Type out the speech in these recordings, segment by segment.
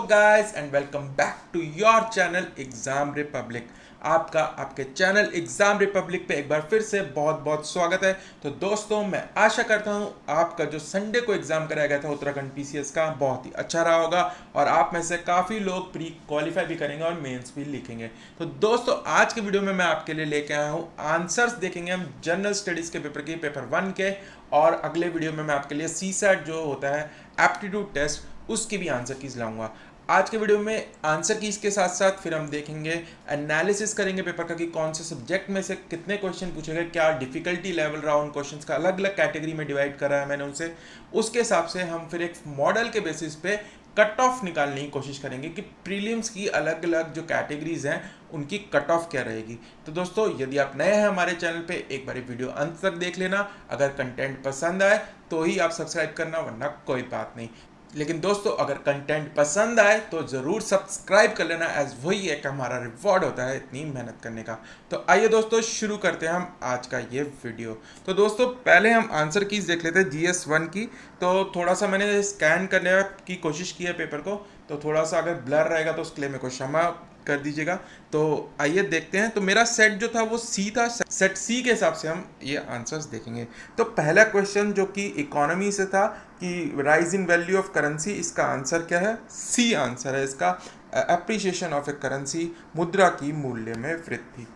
Guys and welcome back to your channel exam republic. आपका आपके channel exam Republic पे एक बार फिर से बहुत बहुत स्वागत है। तो दोस्तों, मैं आशा करता हूँ आपका जो संडे को एग्जाम कराया गया था उत्तराखंड पीसीएस का बहुत ही अच्छा रहा होगा और आप में से काफ़ी लोग प्री क्वालिफाई भी करेंगे और मेंस भी लिखेंगे। तो दोस्तों, आज के वीडियो में मैं आपके लिए लेके आया हूँ आंसर्स देखेंगे हम जनरल स्टडीज़ के पेपर पेपर 1 के, और अगले वीडियो में मैं आपके लिए सीसैट जो होता है एप्टीट्यूड टेस्ट उसकी भी आंसर कीज लाऊंगा। आज के वीडियो में आंसर कीज के साथ साथ फिर हम देखेंगे एनालिसिस करेंगे पेपर का कि कौन से सब्जेक्ट में से कितने क्वेश्चन पूछे गए, क्या डिफिकल्टी लेवल रहा उन क्वेश्चंस का, अलग अलग कैटेगरी में डिवाइड करा है मैंने उनसे। उसके हिसाब से हम फिर एक मॉडल के बेसिस पे कट ऑफ निकालने की कोशिश करेंगे कि प्रीलिम्स की अलग अलग जो कैटेगरीज हैं उनकी कट ऑफ क्या रहेगी। तो दोस्तों, यदि आप नए हैं हमारे चैनल पे, एक बार वीडियो अंत तक देख लेना। अगर कंटेंट पसंद आए तो ही आप सब्सक्राइब करना, वरना कोई बात नहीं। लेकिन दोस्तों, अगर कंटेंट पसंद आए तो ज़रूर सब्सक्राइब कर लेना, एज वही एक हमारा रिवॉर्ड होता है इतनी मेहनत करने का। तो आइए दोस्तों, शुरू करते हैं हम आज का ये वीडियो। तो दोस्तों, पहले हम आंसर कीज देख लेते हैं GS1 की। तो थोड़ा सा मैंने स्कैन करने की कोशिश की है पेपर को, तो थोड़ा सा अगर ब्लर रहेगा तो उसके लिए मेरे को क्षमा कर दीजिएगा। तो आइए देखते हैं। तो मेरा सेट जो था वो सी था, सेट सी के हिसाब से हम ये आंसर्स देखेंगे। तो पहला क्वेश्चन जो कि इकोनॉमी से था कि rise in value of currency, इसका आंसर क्या है? सी आंसर है इसका, एप्रिसिएशन ऑफ ए करेंसी, मुद्रा की मूल्य में वृद्धि।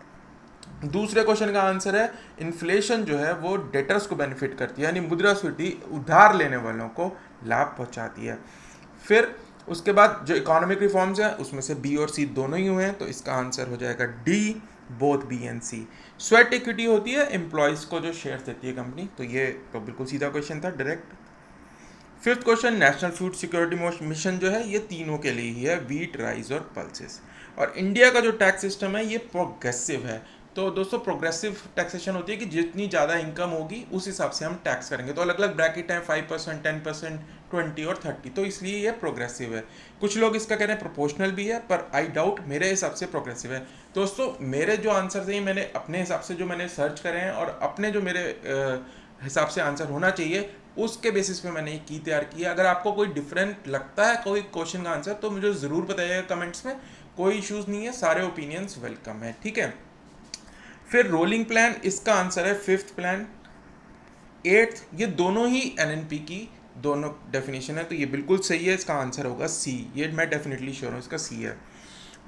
दूसरे क्वेश्चन का आंसर है इन्फ्लेशन जो है वो डेटर्स को बेनिफिट करती है, यानी मुद्रास्फीति उधार लेने वालों को लाभ पहुंचाती है। फिर उसके बाद जो इकोनॉमिक रिफॉर्म्स हैं उसमें से बी और सी दोनों ही हुए हैं, तो इसका आंसर हो जाएगा D, both B and C. Sweat equity होती है एम्प्लॉयज़ को जो शेयर देती है कंपनी, तो ये तो बिल्कुल सीधा क्वेश्चन था, direct. Fifth question, national food security mission जो है ये तीनों के लिए ही है, वीट, राइस और पल्सेस। और इंडिया का जो टैक्स सिस्टम है ये प्रोग्रेसिव है। तो दोस्तों, प्रोग्रेसिव टैक्सेशन होती है कि जितनी ज़्यादा इनकम होगी उस हिसाब से हम टैक्स करेंगे। तो अलग अलग ब्रैकेट हैं, 5%, 10%, 20 और 30, तो इसलिए ये प्रोग्रेसिव है। कुछ लोग इसका कह रहे हैं प्रोपोर्शनल भी है, पर आई डाउट, मेरे हिसाब से प्रोग्रेसिव है। दोस्तों, मेरे जो आंसर हैं मैंने अपने हिसाब से जो मैंने सर्च करे हैं और अपने जो मेरे हिसाब से आंसर होना चाहिए उसके बेसिस पे मैंने की तैयार की है। अगर आपको कोई डिफरेंट लगता है कोई क्वेश्चन का आंसर तो मुझे ज़रूर बताइएगा कमेंट्स में, कोई इश्यूज़ नहीं है, सारे ओपिनियंस वेलकम है, ठीक है। फिर रोलिंग प्लान, इसका आंसर है फिफ्थ प्लान। एट्थ, ये दोनों ही एनएनपी की दोनों डेफिनेशन है, तो ये बिल्कुल सही है, इसका आंसर होगा सी, ये मैं डेफिनेटली श्योर हूँ इसका सी है।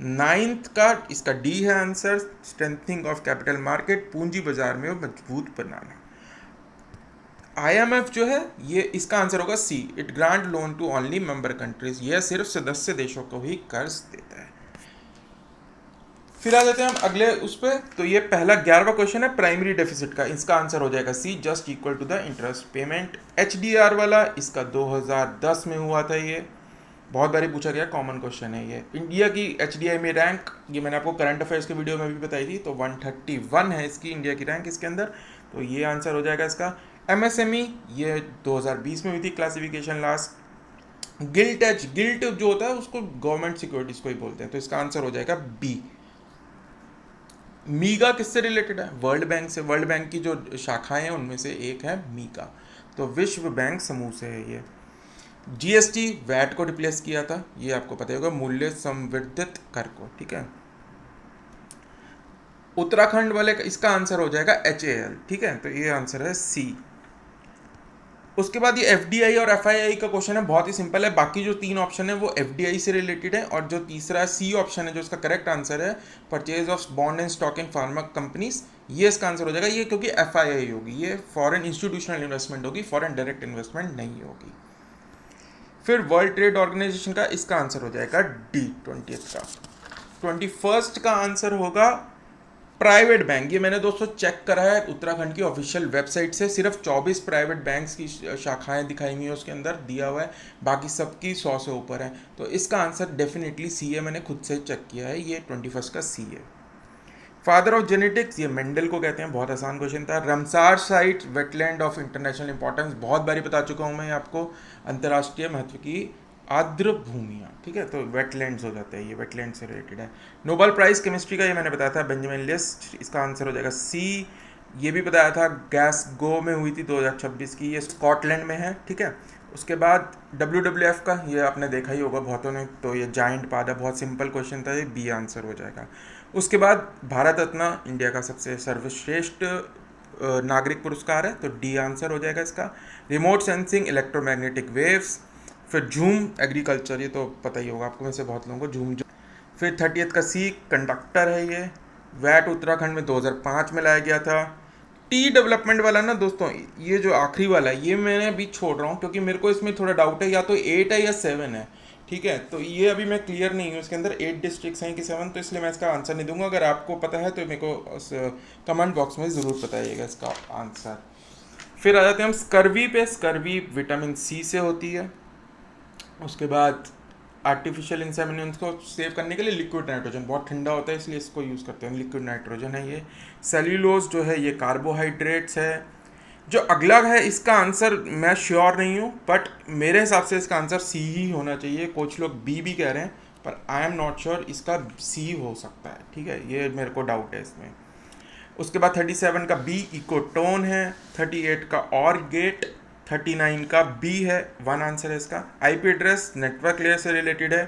नाइन्थ का इसका डी है answer, strengthening of capital market, पूंजी बाजार में मजबूत बनाना। IMF जो है ये इसका आंसर होगा C, it grant loan to only member countries, यह सिर्फ सदस्य देशों को ही कर्ज देता है। फिर आ जाते हैं हम अगले उस पर। तो ये पहला 11वां क्वेश्चन है प्राइमरी डेफिसिट का, इसका आंसर हो जाएगा C, just equal to the interest payment. HDR वाला इसका 2010 में हुआ था, ये बहुत बारी पूछा गया कॉमन क्वेश्चन है ये। इंडिया की HDI में रैंक, ये मैंने आपको करंट अफेयर्स के वीडियो में भी बताई थी, तो 131 है इसकी इंडिया की रैंक इसके अंदर, तो ये आंसर हो जाएगा इसका। MSME ये 2020 में हुई थी क्लासिफिकेशन लास्ट। गिल्ट जो होता है उसको गवर्नमेंट सिक्योरिटीज को ही बोलते हैं, तो इसका आंसर हो जाएगा बी। मीगा किससे रिलेटेड है? वर्ल्ड बैंक से। वर्ल्ड बैंक की जो शाखाएं हैं उनमें से एक है मीगा, तो विश्व बैंक समूह से है ये। GST वैट को रिप्लेस किया था, ये आपको पता होगा, मूल्य संवर्धित कर को, ठीक है। उत्तराखंड वाले का इसका आंसर हो जाएगा HAL, ठीक है, तो ये आंसर है सी। उसके बाद ये FDI और FII का क्वेश्चन है, बहुत ही सिंपल है। बाकी जो 3 ऑप्शन है वो FDI से रिलेटेड है, और जो तीसरा सी ऑप्शन है जो इसका करेक्ट आंसर है, purchase of bond and stock in pharma companies, ये इसका आंसर हो जाएगा। ये क्योंकि FII होगी, ये फॉरेन इंस्टीट्यूशनल इन्वेस्टमेंट होगी, फॉरेन डायरेक्ट इन्वेस्टमेंट नहीं होगी। फिर वर्ल्ड ट्रेड ऑर्गेनाइजेशन का इसका आंसर हो जाएगा डी, 20th का। 21st का आंसर होगा प्राइवेट बैंक। ये मैंने दोस्तों चेक करा है उत्तराखंड की ऑफिशियल वेबसाइट से, सिर्फ 24 प्राइवेट बैंक्स की शाखाएं दिखाई हुई है, उसके अंदर दिया हुआ है, बाकी सबकी 100 से ऊपर है, तो इसका आंसर डेफिनेटली सी है, मैंने खुद से चेक किया है, ये 21st का सी है। फादर ऑफ जेनेटिक्स, ये मेंडल को कहते हैं, बहुत आसान क्वेश्चन था। Ramsar site wetland of international importance, बहुत बारी बता चुका हूँ मैं आपको, अंतर्राष्ट्रीय महत्व की आर्द्र भूमियाँ, ठीक है, तो वेटलैंड्स हो जाते हैं, ये वेटलैंड से रिलेटेड है। नोबेल प्राइज केमिस्ट्री का ये मैंने बताया था, बेंजामिन लिस्ट, इसका आंसर हो जाएगा सी। ये भी बताया था, गैस गो में हुई थी 2026 की, ये स्कॉटलैंड में है, ठीक है। उसके बाद WWF का ये आपने देखा ही होगा बहुतों ने, तो ये जाइंट पादा, बहुत सिंपल क्वेश्चन था, ये बी आंसर हो जाएगा। उसके बाद भारत रत्न इंडिया का सबसे सर्वश्रेष्ठ नागरिक पुरस्कार है, तो डी आंसर हो जाएगा इसका। रिमोट सेंसिंग इलेक्ट्रोमैग्नेटिक वेव्स, फिर झूम एग्रीकल्चर, ये तो पता ही होगा आपको में से बहुत लोगों को, झूम। फिर 30th का सी कंडक्टर है ये। वैट उत्तराखंड में 2005 में लाया गया था। टी डेवलपमेंट वाला ना दोस्तों, ये जो आखिरी वाला है ये मैंने अभी छोड़ रहा हूँ क्योंकि मेरे को इसमें थोड़ा डाउट है, या तो 8 है या 7 है। ठीक है, तो ये अभी मैं क्लियर नहीं हूँ, इसके अंदर 8 डिस्ट्रिक्ट्स हैं कि 7, तो इसलिए मैं इसका आंसर नहीं दूंगा। अगर आपको पता है तो मेरे को कमेंट बॉक्स में ज़रूर बताइएगा इसका आंसर। फिर आ जाते हैं हम स्कर्वी पे। स्कर्वी विटामिन सी से होती है। उसके बाद आर्टिफिशियल इंसेमिनेंस को सेव करने के लिए लिक्विड नाइट्रोजन, बहुत ठंडा होता है इसलिए इसको यूज़ करते हैं, लिक्विड नाइट्रोजन है ये। सेल्यूलोज जो है ये कार्बोहाइड्रेट्स है। जो अगला है इसका आंसर मैं श्योर नहीं हूँ, बट मेरे हिसाब से इसका आंसर सी ही होना चाहिए। कुछ लोग बी भी कह रहे हैं पर आई एम नॉट श्योर, इसका सी हो सकता है। ठीक है, ये मेरे को डाउट है इसमें। उसके बाद 37 का बी इकोटोन है। 38 का और गेट। 39 का बी है, वन आंसर है इसका। आईपी एड्रेस नेटवर्क लेयर से रिलेटेड है।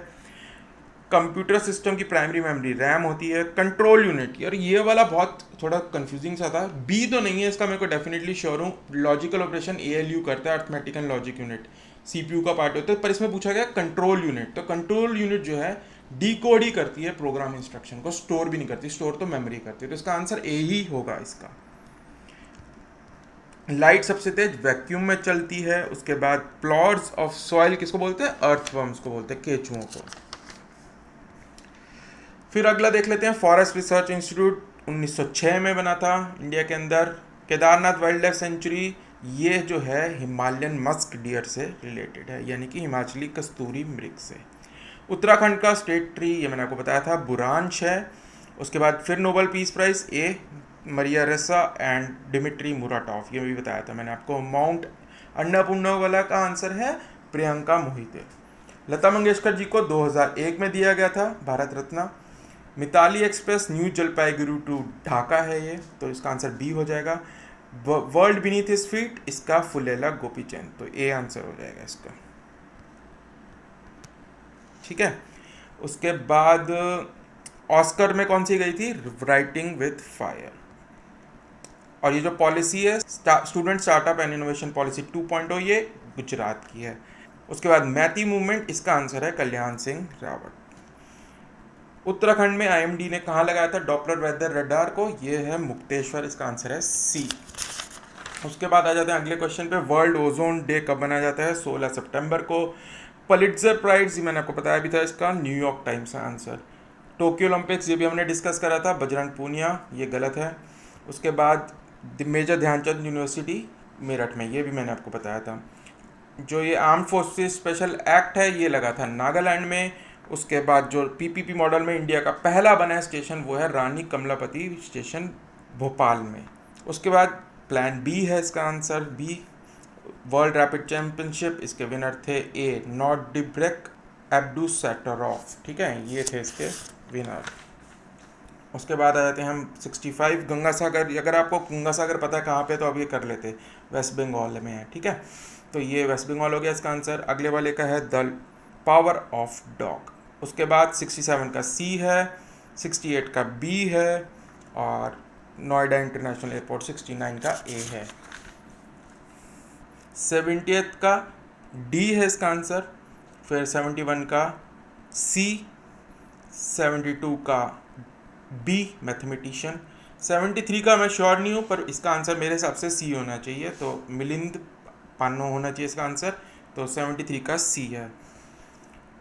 कंप्यूटर सिस्टम की प्राइमरी मेमोरी रैम होती है। कंट्रोल यूनिट, यार ये वाला बहुत थोड़ा कंफ्यूजिंग सा था, बी तो नहीं है इसका, मेरे को डेफिनेटली श्योर हूँ। लॉजिकल ऑपरेशन ALU करता है, arithmetic and logic unit, CPU का पार्ट होता है, पर इसमें पूछा गया कंट्रोल यूनिट। तो कंट्रोल यूनिट जो है डिकोड ही करती है प्रोग्राम इंस्ट्रक्शन को, स्टोर भी नहीं करती, स्टोर तो मेमोरी करती है, तो इसका आंसर ए ही होगा इसका। लाइट सबसे तेज वैक्यूम में चलती है। उसके बाद प्लॉट्स ऑफ सॉइल किसको बोलते हैं? अर्थवर्म्स को बोलते हैं, केचुओं को। फिर अगला देख लेते हैं, फॉरेस्ट रिसर्च इंस्टीट्यूट 1906 में बना था इंडिया के अंदर। केदारनाथ वाइल्ड लाइफ सेंचुरी, ये जो है हिमालयन मस्क डियर से रिलेटेड है, यानी कि हिमाचली कस्तूरी मृग से। उत्तराखंड का स्टेट ट्री ये मैंने आपको बताया था, बुरांश है। उसके बाद फिर नोबेल पीस प्राइज ए मरिया रेसा एंड डिमिट्री मुराटॉफ, ये भी बताया था मैंने आपको। माउंट अन्नपूर्णा वाला का आंसर है प्रियंका मोहिते। लता मंगेशकर जी को 2001 में दिया गया था Bharat Ratna. Mitali express new Jalpaiguri to Dhaka है ये, तो इसका आंसर बी हो जाएगा। वर्ल्ड बीनीथ हिज फीट, इसका फुलेला गोपीचंद, तो ए आंसर हो जाएगा इसका। ठीक है, उसके बाद ऑस्कर में कौन सी गई थी? Writing with fire. और ये जो पॉलिसी है student startup and innovation policy 2.0, ये गुजरात की है। उसके बाद मैती मूवमेंट, इसका आंसर है कल्याण सिंह रावत। उत्तराखंड में IMD ने कहाँ लगाया था डॉपलर वेदर रडार को? ये है मुक्तेश्वर, इसका आंसर है सी। उसके बाद आ जाते हैं अगले क्वेश्चन पे, वर्ल्ड ओजोन डे कब मनाया जाता है? 16 सितंबर को। पुलित्जर प्राइज मैंने आपको बताया भी था, इसका न्यूयॉर्क टाइम्स का आंसर। टोक्यो ओलंपिक्स, ये भी हमने डिस्कस करा था, बजरंग पूनिया, ये गलत है। उसके बाद मेजर ध्यानचंद यूनिवर्सिटी मेरठ में, ये भी मैंने आपको बताया था। जो ये आर्म फोर्सेस स्पेशल एक्ट है ये लगा था नागालैंड में। उसके बाद जो PPP मॉडल में इंडिया का पहला बना है स्टेशन, वो है रानी कमलापति स्टेशन भोपाल में। उसके बाद प्लान बी है इसका answer, B. World rapid championship, इसके विनर थे ए नॉर्डिब्रेक एब्डूसैटरोफ। ठीक है, ये थे इसके विनर। उसके बाद आ जाते हैं हम 65 गंगा सागर। अगर आपको गंगा सागर पता है कहाँ पे तो अब ये कर लेते, वेस्ट बंगाल में है। ठीक है, तो ये वेस्ट बंगाल हो गया इसका आंसर। अगले वाले का है द पावर ऑफ डॉग। उसके बाद 67 का सी है, 68 का बी है, और नोएडा इंटरनेशनल एयरपोर्ट 69 का ए है। 70th का डी है इसका आंसर। फिर 71 का सी, 72 का बी मैथमेटिशियन। 73 का मैं श्योर नहीं हूँ, पर इसका आंसर मेरे हिसाब से सी होना चाहिए, तो मिलिंद पानो होना चाहिए इसका आंसर, तो 73 का सी है।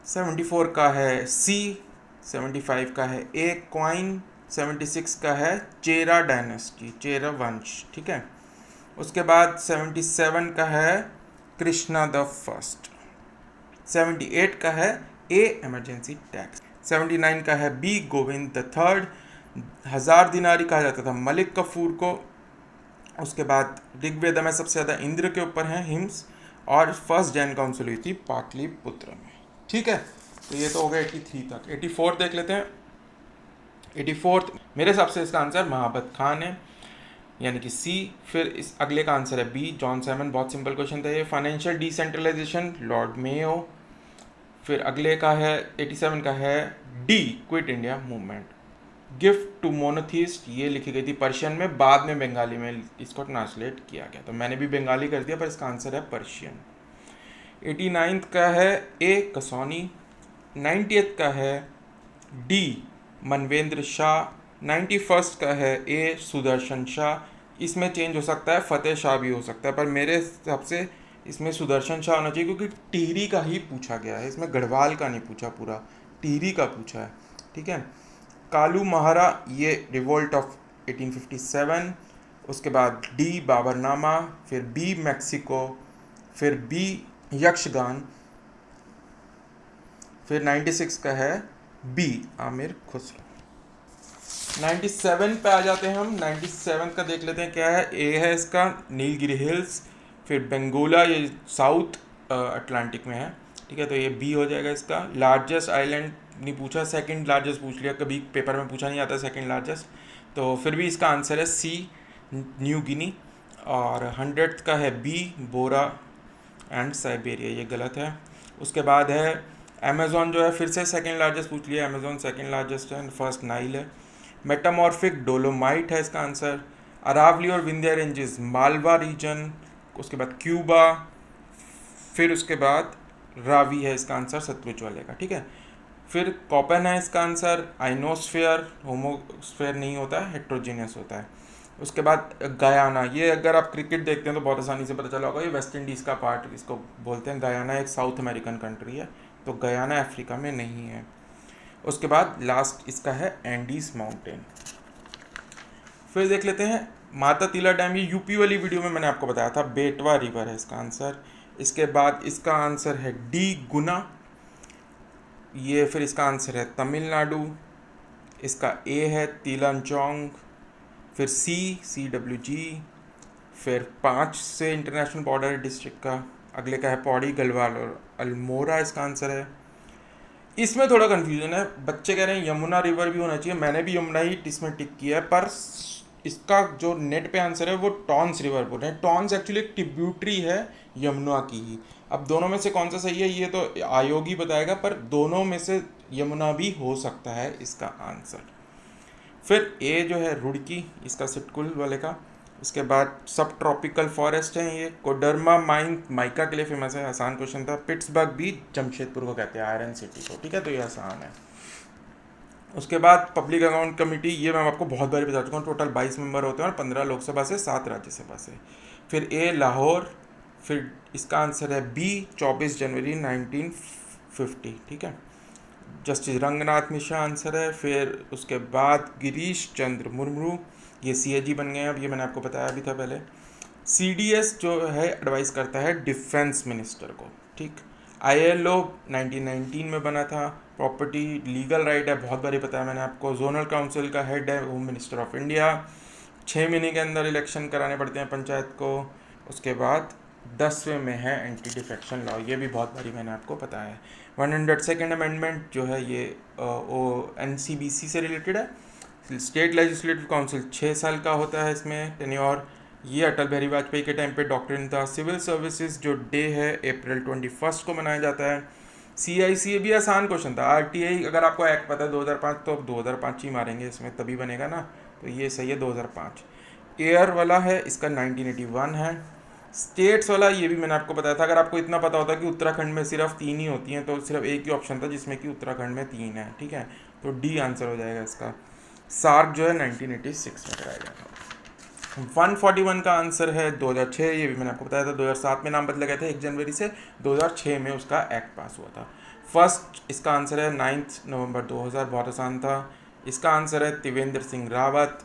74 का है सी, 75 का है ए क्वाइन, 76 का है चेरा डायनेस्टी, चेरा वंश। ठीक है, उसके बाद 77 का है कृष्णा द फर्स्ट। 78 का है ए इमरजेंसी टैक्स। 79 का है बी गोविंद द थर्ड। 1000 दिनारी कहा जाता था मलिक कफूर को। उसके बाद ऋग्वेद में सबसे ज़्यादा इंद्र के ऊपर हैं हिम्स, और फर्स्ट जैन काउंसिल हुई थी पाटलिपुत्र में। ठीक है, तो ये तो हो गया 83 तक। 84 देख लेते हैं। 84 मेरे हिसाब से इसका आंसर महाबत खान है। यानी कि सी। फिर इस अगले का आंसर है बी, जॉन साइमन। बहुत सिंपल क्वेश्चन था ये। Financial decentralisation, Lord Mayo. फिर अगले का है 87 का है D, quit India movement. Gift to monotheist, ये लिखी गई थी पर्शियन में, बाद में बंगाली में इसको ट्रांसलेट किया गया। तो मैंने भी बंगाली कर दिया, पर इसका आंसर है पर्शियन। 89 का है ए, कसौनी। 90th का है डी, मनवेंद्र शाह। 91st का है ए, सुदर्शन शाह। इसमें चेंज हो सकता है, फतेह शाह भी हो सकता है, पर मेरे हिसाब से इसमें सुदर्शन शाह होना चाहिए, क्योंकि टिहरी का ही पूछा गया है, इसमें गढ़वाल का नहीं पूछा, पूरा टिहरी का पूछा है। ठीक है। कालू महारा, ये रिवोल्ट ऑफ 1857। उसके बाद डी, बाबरनामा। फिर बी, मैक्सिको। फिर बी, यक्षगान। फिर 96 का है बी, आमिर खुसरो। 97 पे आ जाते हैं हम। 97 का देख लेते हैं क्या है। ए है इसका नीलगिरी हिल्स। फिर बेंगोला, ये साउथ अटलांटिक में है। ठीक है, तो ये बी हो जाएगा इसका। लार्जेस्ट आइलैंड नहीं पूछा, सेकंड लार्जेस्ट पूछ लिया, कभी पेपर में पूछा नहीं आता सेकंड लार्जेस्ट, तो फिर भी इसका आंसर है सी, न्यू गिनी। और 100th का है बी, बोरा एंड साइबेरिया, ये गलत है। उसके बाद है अमेज़ॉन, जो है फिर से सेकंड लार्जेस्ट पूछ लिया, अमेज़ॉन सेकंड लार्जेस्ट है, फर्स्ट नाइल है। मेटामॉर्फिक डोलोमाइट है इसका आंसर। अरावली और विंध्या रेंजेस, मालवा रीजन। उसके बाद क्यूबा। फिर उसके बाद रावी है इसका आंसर, सतलुज वाले का। ठीक है। फिर कॉपन है इसका आंसर। आइनोस्फेयर, होमोस्फेयर नहीं होता है, हेट्रोजीनियस होता है। उसके बाद गयाना, ये अगर आप क्रिकेट देखते हैं तो बहुत आसानी से पता चला होगा, ये वेस्ट इंडीज़ का पार्ट इसको बोलते हैं। गयाना एक साउथ अमेरिकन कंट्री है, तो गयाना अफ्रीका में नहीं है। उसके बाद लास्ट इसका है एंडीज माउंटेन। फिर देख लेते हैं माता तीला डैम, ये यूपी वाली वीडियो में मैंने आपको बताया था, बेटवा रिवर है इसका आंसर। इसके बाद इसका आंसर है डी, गुना। ये फिर इसका आंसर है तमिलनाडु। इसका ए है तिलंजोंग। फिर CWG। फिर 5 से इंटरनेशनल बॉर्डर डिस्ट्रिक्ट का। अगले का है पौड़ी, गढ़वाल और अल्मोड़ा इसका आंसर है। इसमें थोड़ा कन्फ्यूजन है, बच्चे कह रहे हैं यमुना रिवर भी होना चाहिए, मैंने भी यमुना ही इसमें टिक किया है, पर इसका जो नेट पे आंसर है वो टॉन्स रिवर बोल रहे हैं। टॉन्स एक्चुअली एक ट्रिब्यूटरी है यमुना की ही। अब दोनों में से कौन सा सही है ये तो आयोग ही बताएगा, पर दोनों में से यमुना भी हो सकता है इसका आंसर। फिर ए जो है रुड़की, इसका सिटकुल वाले का। इसके बाद सब ट्रॉपिकल फॉरेस्ट हैं ये। कोडरमा माइन माइका के लिए फेमस है, आसान क्वेश्चन था। पिट्सबर्ग भी जमशेदपुर को कहते हैं, आयरन सिटी को। ठीक है, तो ये आसान है। उसके बाद पब्लिक अकाउंट कमेटी, ये मैं आपको बहुत बार बता चुका हूँ, टोटल 22 मेंबर होते हैं और 15 लोकसभा से, 7 राज्यसभा से। फिर ए लाहौर। फिर इसका आंसर है बी, 24 जनवरी 1950। ठीक है, जस्टिस रंगनाथ मिश्रा आंसर है। फिर उसके बाद गिरीश चंद्र मुर्मू, ये CAG बन गए हैं अब, ये मैंने आपको बताया भी था पहले। CDS जो है एडवाइस करता है डिफेंस मिनिस्टर को। ठीक। ILO 1919 में बना था। प्रॉपर्टी लीगल राइट है, बहुत बारी पता है मैंने आपको। जोनल काउंसिल का हेड है होम मिनिस्टर ऑफ इंडिया। 6 महीने के अंदर इलेक्शन कराने पड़ते हैं पंचायत को। उसके बाद 10वें में है एंटी डिफेक्शन लॉ, ये भी बहुत बारी मैंने आपको बताया है। 102nd अमेंडमेंट जो है ये NCBC से रिलेटेड है। स्टेट लेजिस्लेटिव काउंसिल 6 साल का होता है इसमें टेन्योर। ये अटल बिहारी वाजपेयी के टाइम पे डॉक्ट्रिन था। सिविल सर्विसेज जो डे है अप्रैल 21 को मनाया जाता है। CIC भी आसान क्वेश्चन था। RTI अगर आपको एक्ट पता है 2005, तो अब 2005 ही मारेंगे इसमें, तभी बनेगा ना, तो ये सही है 2005। एयर वाला है इसका 1981 है। स्टेट्स वाला ये भी मैंने आपको बताया था। अगर आपको इतना पता होता कि उत्तराखंड में सिर्फ 3 ही होती हैं, तो सिर्फ एक ही ऑप्शन था जिसमें कि उत्तराखंड में 3 है। ठीक है, तो डी आंसर हो जाएगा इसका। सार्क जो है 1986 में कराया गया था। 141 का आंसर है 2006, ये भी मैंने आपको बताया था। 2007 में नाम बदला गया था 1 जनवरी से, 2006 में उसका एक्ट पास हुआ था। फर्स्ट इसका आंसर है 9 नवंबर 2000, बहुत आसान था। इसका आंसर है Trivendra Singh Rawat.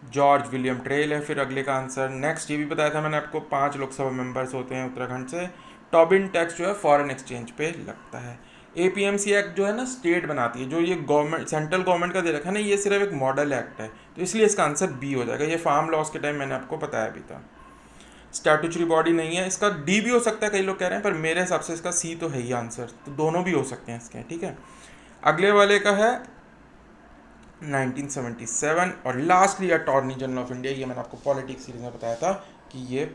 George William trail है फिर अगले का आंसर। नेक्स्ट ये भी बताया था मैंने आपको, 5 लोकसभा मेंबर्स होते हैं उत्तराखंड से। टॉबिन टैक्स जो है फॉरेन एक्सचेंज पे लगता है। APMC एक्ट जो है ना स्टेट बनाती है, जो ये गवर्नमेंट सेंट्रल गवर्नमेंट का दे रखा है ना, ये सिर्फ एक मॉडल एक्ट है, तो इसलिए इसका आंसर बी हो जाएगा। ये फार्म लॉस के टाइम मैंने आपको बताया भी था। स्टैट्यूटरी बॉडी नहीं है, इसका डी भी हो सकता है, कई लोग कह रहे हैं, पर मेरे हिसाब से इसका सी तो है ही आंसर, तो दोनों भी हो सकते हैं इसके। ठीक है, अगले वाले का है 1977। और lastly attorney general of India, ये मैंने आपको पॉलिटिक्स सीरीज में बताया था कि ये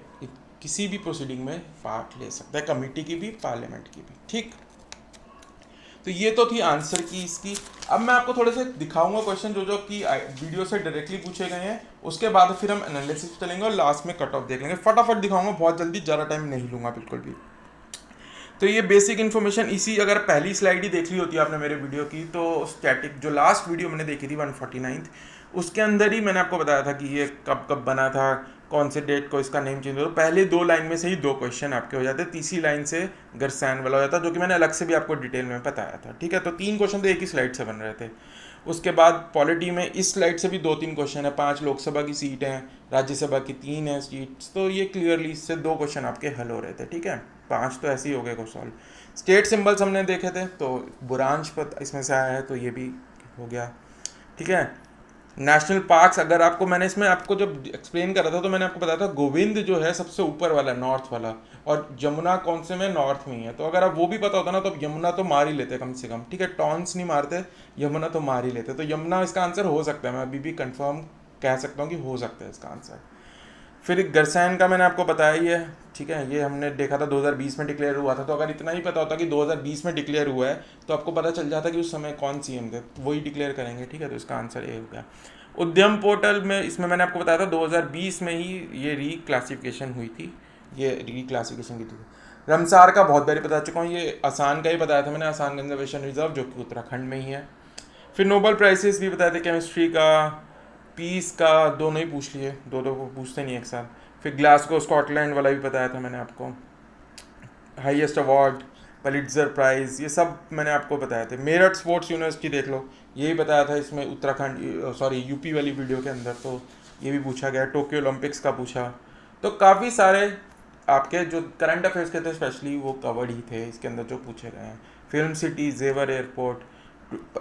किसी भी प्रोसीडिंग में पार्ट ले सकता है, कमेटी की भी पार्लियामेंट की भी। ठीक, तो ये तो थी आंसर की इसकी। अब मैं आपको थोड़े से दिखाऊंगा क्वेश्चन जो जो कि वीडियो से डायरेक्टली पूछे गए हैं, उसके बाद फिर हम एनालिसिस चलेंगे और लास्ट में कट ऑफ देख लेंगे। फटाफट दिखाऊंगा बहुत जल्दी, ज़्यादा टाइम नहीं लूंगा बिल्कुल भी। तो ये बेसिक इन्फॉर्मेशन इसी, अगर पहली स्लाइड ही देख ली होती है आपने मेरे वीडियो की, तो स्टैटिक जो लास्ट वीडियो मैंने देखी थी 149, उसके अंदर ही मैंने आपको बताया था कि ये कब कब बना था, कौन से डेट को इसका नेम चेंज हुआ। तो पहले 2 लाइन में से ही 2 क्वेश्चन आपके हो जाते, तीसरी लाइन से गरसैन वाला हो जाता, जो कि मैंने अलग से भी आपको डिटेल में बताया था। ठीक है, तो 3 क्वेश्चन तो एक ही स्लाइड से बन रहे थे। उसके बाद पॉलिटी में इस स्लाइड से भी 2-3 क्वेश्चन है। 5 लोकसभा की सीट हैं, राज्यसभा की 3 है सीट्स, तो ये क्लियरली इससे 2 क्वेश्चन आपके हल हो रहे थे। ठीक है, 5 तो ऐसे ही हो गए को सॉल्व। स्टेट सिंबल्स हमने देखे थे, तो बुरांश पद इसमें से आया है, तो ये भी हो गया। ठीक है, नेशनल पार्क्स, अगर आपको मैंने इसमें आपको जब एक्सप्लेन कर रहा था तो मैंने आपको बताया था गोविंद जो है सबसे ऊपर वाला, नॉर्थ वाला, और यमुना कौन से में, नॉर्थ में ही है। तो अगर आप वो भी पता होता ना, तो यमुना तो मार ही लेते कम से कम। ठीक है, टॉन्स नहीं मारते, यमुना तो मार ही लेते। तो यमुना इसका आंसर हो सकता है, मैं अभी भी कंफर्म कह सकता हूँ कि हो सकता है इसका आंसर। फिर गरसैन का मैंने आपको बताया ही है। ठीक है, ये हमने देखा था 2020 में डिक्लेयर हुआ था। तो अगर इतना ही पता होता कि 2020 में डिक्लेयर हुआ है, तो आपको पता चल जाता कि उस समय कौन सीएम थे, वही डिक्लेयर करेंगे। ठीक है, तो इसका आंसर ए हो गया। उद्यम पोर्टल में, इसमें मैंने आपको बताया था 2020 में ही ये रीक्लासिफिकेशन हुई थी, ये रीक्लासिफिकेशन की थी। रमसार का बहुत बारी बता चुका हूँ, ये आसान का ही बताया था मैंने, आसान कंजर्वेशन रिजर्व, जो कि उत्तराखंड में ही है। फिर नोबेल प्राइजेस भी बताए थे, केमिस्ट्री का, पीस का, दोनों ही पूछ लिए, दो दो को पूछते नहीं एक साथ। फिर ग्लासगो स्कॉटलैंड वाला भी बताया था मैंने आपको, हाईएस्ट अवार्ड, पलिट्जर प्राइज़, ये सब मैंने आपको बताया थे। मेरठ स्पोर्ट्स यूनिवर्सिटी देख लो, ये भी बताया था इसमें उत्तराखंड, सॉरी यूपी वाली वीडियो के अंदर, तो ये भी पूछा गया। टोक्यो ओलंपिक्स का पूछा। तो काफ़ी सारे आपके जो करंट अफेयर्स के थे स्पेशली, वो कवर्ड ही थे इसके अंदर जो पूछे गए हैं। फिल्म सिटी, जेवर एयरपोर्ट,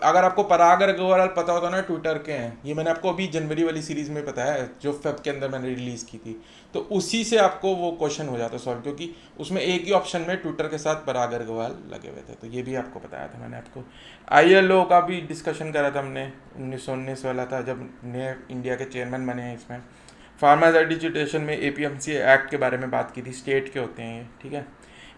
अगर आपको पराग अग्रवाल पता होता ना, ट्विटर के हैं, ये मैंने आपको अभी जनवरी वाली सीरीज में बताया है, जो फेब के अंदर मैंने रिलीज़ की थी। तो उसी से आपको वो क्वेश्चन हो जाता सॉल्व, क्योंकि उसमें एक ही ऑप्शन में ट्विटर के साथ पराग अग्रवाल लगे हुए थे। तो ये भी आपको बताया था मैंने आपको। ILO का भी डिस्कशन करा था हमने, 1919 वाला था जब नए इंडिया के चेयरमैन बने हैं इसमें। फार्मर्स एडिजिटेशन में APMC एक्ट के बारे में बात की थी, स्टेट के होते हैं ये। ठीक है,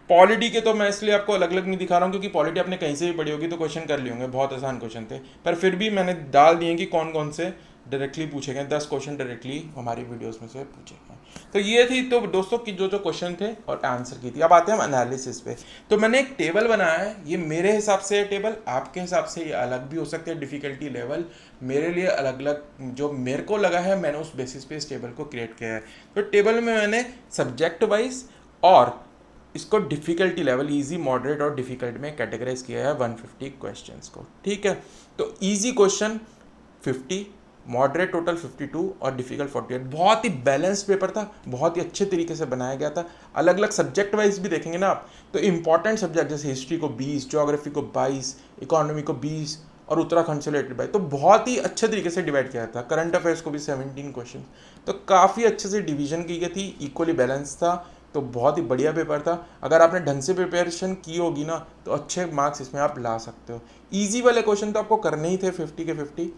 पॉलिटी के तो मैं इसलिए आपको अलग अलग नहीं दिखा रहा हूँ, क्योंकि पॉलिटी आपने कहीं से भी पढ़ी होगी तो क्वेश्चन कर लिए होंगे, बहुत आसान क्वेश्चन थे। पर फिर भी मैंने डाल दिए कि कौन कौन से डायरेक्टली पूछे गए, 10 क्वेश्चन डायरेक्टली हमारी वीडियोस में से पूछे गए। तो ये थी तो दोस्तों की जो जो क्वेश्चन थे और आंसर की थी। अब आते हैं हम एनालिसिस पे। तो मैंने एक टेबल बनाया है, ये मेरे हिसाब से है टेबल, आपके हिसाब से ये अलग भी हो सकते हैं डिफिकल्टी लेवल। मेरे लिए अलग अलग जो मेरे को लगा है, मैंने उस बेसिस पे इस टेबल को क्रिएट किया है। तो टेबल में मैंने सब्जेक्ट वाइज और इसको डिफ़िकल्टी लेवल, इजी, मॉडरेट और डिफ़िकल्ट में कैटेगराइज किया है 150 क्वेश्चंस को। ठीक है, तो इजी क्वेश्चन 50, मॉडरेट टोटल 52 और डिफ़िकल्ट 48। बहुत ही बैलेंस्ड पेपर था, बहुत ही अच्छे तरीके से बनाया गया था। अलग अलग सब्जेक्ट वाइज भी देखेंगे ना आप, तो इंपॉर्टेंट सब्जेक्ट जैसे हिस्ट्री को 20, ज्योग्राफी को 22, इकोनॉमी को 20 और उत्तराखंड से रिलेटेड बाई, तो बहुत ही अच्छे तरीके से डिवाइड किया था। करंट अफेयर्स को भी 17 क्वेश्चन, तो काफ़ी अच्छे से डिवीजन की गई थी, इक्वली बैलेंस था। तो बहुत ही बढ़िया पेपर था। अगर आपने ढंग से प्रिपरेशन की होगी ना, तो अच्छे मार्क्स इसमें आप ला सकते हो। इजी वाले क्वेश्चन तो आपको करने ही थे 50 के 50।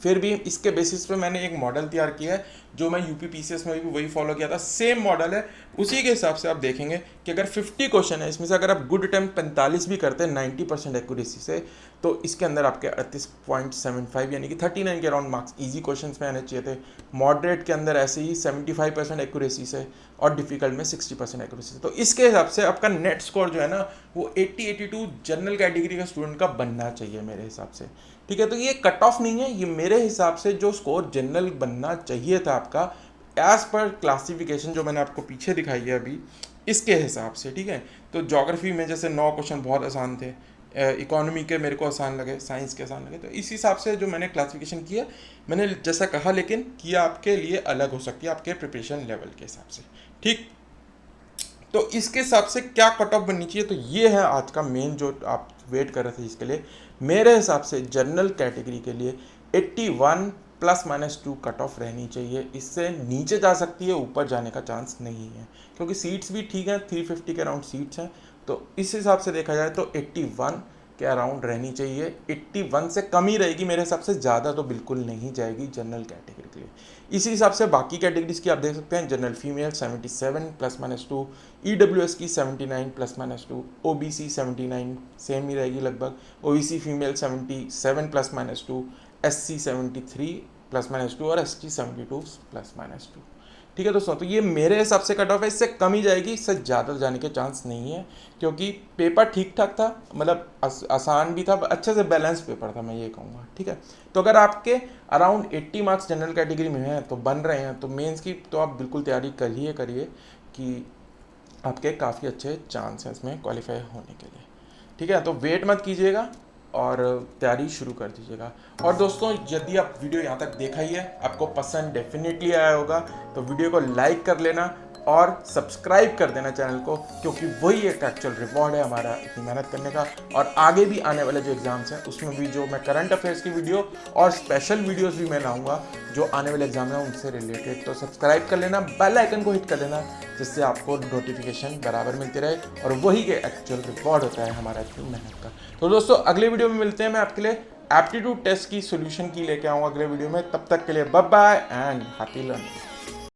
फिर भी इसके बेसिस पे मैंने एक मॉडल तैयार किया है, जो मैं UPPCS में भी वही फॉलो किया था, सेम मॉडल है। उसी के हिसाब से आप देखेंगे कि अगर 50 क्वेश्चन है, इसमें से अगर आप गुड अटेम्प्ट 45 भी करते हैं 90% एक्यूरेसी से, तो इसके अंदर आपके 38.75 यानी कि 39 के अराउंड मार्क्स इजी क्वेश्चन में आने चाहिए थे। मॉडरेट के अंदर ऐसे ही 75% एक्यूरेसी से, और डिफिकल्ट में 60% एक्यूरेसी से। तो इसके हिसाब से आपका नेट स्कोर जो है ना, वो 80-82 जनरल कैटेगरी का स्टूडेंट का बनना चाहिए मेरे हिसाब से। ठीक है, तो ये कट ऑफ नहीं है, ये मेरे हिसाब से जो स्कोर जनरल बनना चाहिए था आपका, एज पर क्लासिफिकेशन जो मैंने आपको पीछे दिखाई है अभी, इसके हिसाब से। ठीक है, तो ज्योग्राफी में जैसे 9 क्वेश्चन बहुत आसान थे, इकोनॉमी के मेरे को आसान लगे, साइंस के आसान लगे, तो इस हिसाब से जो मैंने क्लासिफिकेशन किया, मैंने जैसा कहा, लेकिन किया आपके लिए अलग हो सकती है आपके प्रिपरेशन लेवल के हिसाब से। ठीक, तो इसके हिसाब से क्या कट ऑफ बननी चाहिए, तो ये है आज का मेन जो आप वेट कर रहे थे इसके लिए। मेरे हिसाब से जनरल कैटेगरी के लिए 81 ±2 कट ऑफ रहनी चाहिए। इससे नीचे जा सकती है, ऊपर जाने का चांस नहीं है, क्योंकि सीट्स भी ठीक है, 350 के अराउंड सीट्स हैं। तो इस हिसाब से देखा जाए तो 81 के अराउंड रहनी चाहिए। 81 से कम ही रहेगी मेरे हिसाब से, ज़्यादा तो बिल्कुल नहीं जाएगी जनरल कैटेगरी के लिए। इसी हिसाब से बाकी कैटेगरीज की आप देख सकते हैं, जनरल फीमेल 77 +-2, EWS की 79 +-2, OBC 79 सेम ही रहेगी लगभग, OBC फीमेल 77 +-2, SC 73 +-2 और ST 72 +-2। ठीक है दोस्तों, तो ये मेरे हिसाब से कट ऑफ है, इससे कम ही जाएगी, इससे ज़्यादा जाने के चांस नहीं है, क्योंकि पेपर ठीक ठाक था, मतलब आसान भी था, अच्छे से बैलेंस पेपर था, मैं ये कहूँगा। ठीक है, तो अगर आपके अराउंड 80 मार्क्स जनरल कैटेगरी में हैं तो बन रहे हैं, तो मेंस की तो आप बिल्कुल तैयारी करिए कि आपके काफ़ी अच्छे चांस हैं इसमें क्वालिफाई होने के लिए। ठीक है, तो वेट मत कीजिएगा और तैयारी शुरू कर दीजिएगा। और दोस्तों, यदि आप वीडियो यहाँ तक देखा ही है, आपको पसंद डेफिनेटली आया होगा, तो वीडियो को लाइक कर लेना और सब्सक्राइब कर देना चैनल को, क्योंकि वही एक एक्चुअल रिवॉर्ड है हमारा इतनी मेहनत करने का। और आगे भी आने वाले जो एग्ज़ाम्स हैं उसमें भी जो मैं करंट अफेयर्स की वीडियो और स्पेशल वीडियोस भी मैं लाऊंगा जो आने वाले एग्जाम है उनसे रिलेटेड। तो सब्सक्राइब कर लेना, बेल आइकन को हिट कर लेना, जिससे आपको नोटिफिकेशन बराबर मिलती रहे, और वही के एक्चुअल रिवॉर्ड होता है हमारा इतनी मेहनत का। तो दोस्तों, अगले वीडियो में मिलते हैं, मैं आपके लिए एप्टीट्यूड टेस्ट की सोल्यूशन की लेके आऊँगा अगले वीडियो में। तब तक के लिए bye bye and happy learning.